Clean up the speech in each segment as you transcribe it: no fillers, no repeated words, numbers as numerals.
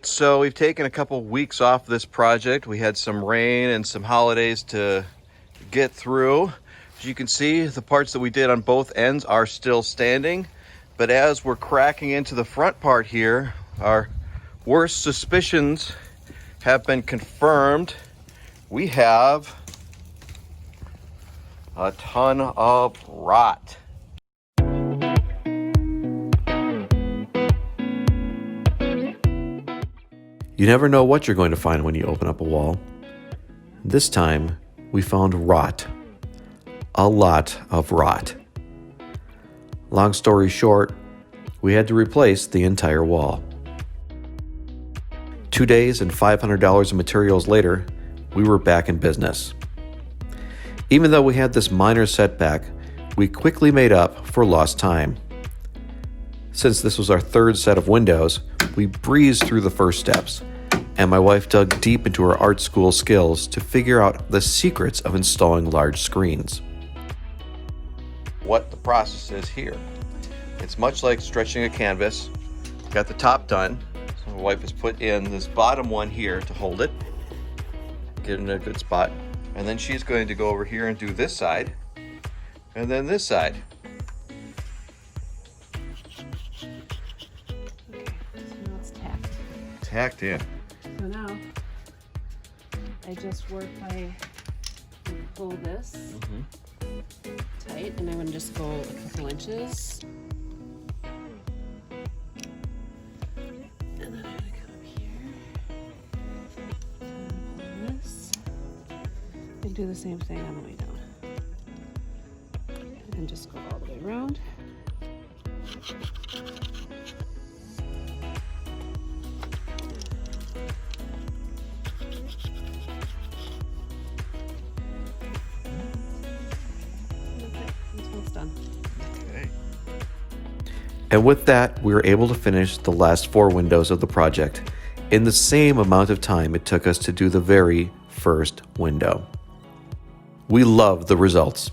So we've taken a couple weeks off this project. We had some rain and some holidays to get through. As you can see, the parts that we did on both ends are still standing. But as we're cracking into the front part here, our worst suspicions have been confirmed. We have a ton of rot. You never know what you're going to find when you open up a wall. This time, we found rot. A lot of rot. Long story short, we had to replace the entire wall. 2 days and $500 of materials later, we were back in business. Even though we had this minor setback, we quickly made up for lost time. Since this was our third set of windows, we breezed through the first steps, and my wife dug deep into her art school skills to figure out the secrets of installing large screens. What the process is here. It's much like stretching a canvas. Got the top done. So my wife has put in this bottom one here to hold it, get it in a good spot. And then she's going to go over here and do this side, and then this side. Okay, so now it's tacked. Tacked in. So now I just work by pull this tight, and I'm gonna just go a couple inches. And then I'm gonna come up here and pull this and do the same thing on the way down. And just go all the way around. Until it's done. Okay. And with that, we were able to finish the last 4 windows of the project in the same amount of time it took us to do the very first window. We love the results.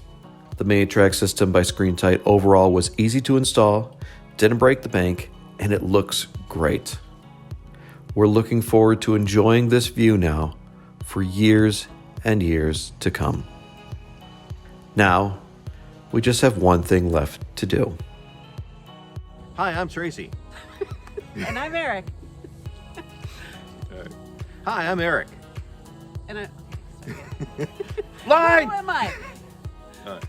The mini track system by ScreenTight overall was easy to install, didn't break the bank, and it looks great. We're looking forward to enjoying this view now for years and years to come. Now, we just have one thing left to do. Hi, I'm Tracey. And I'm Eric. Hi, I'm Eric. And I. Line! Who am I? All right.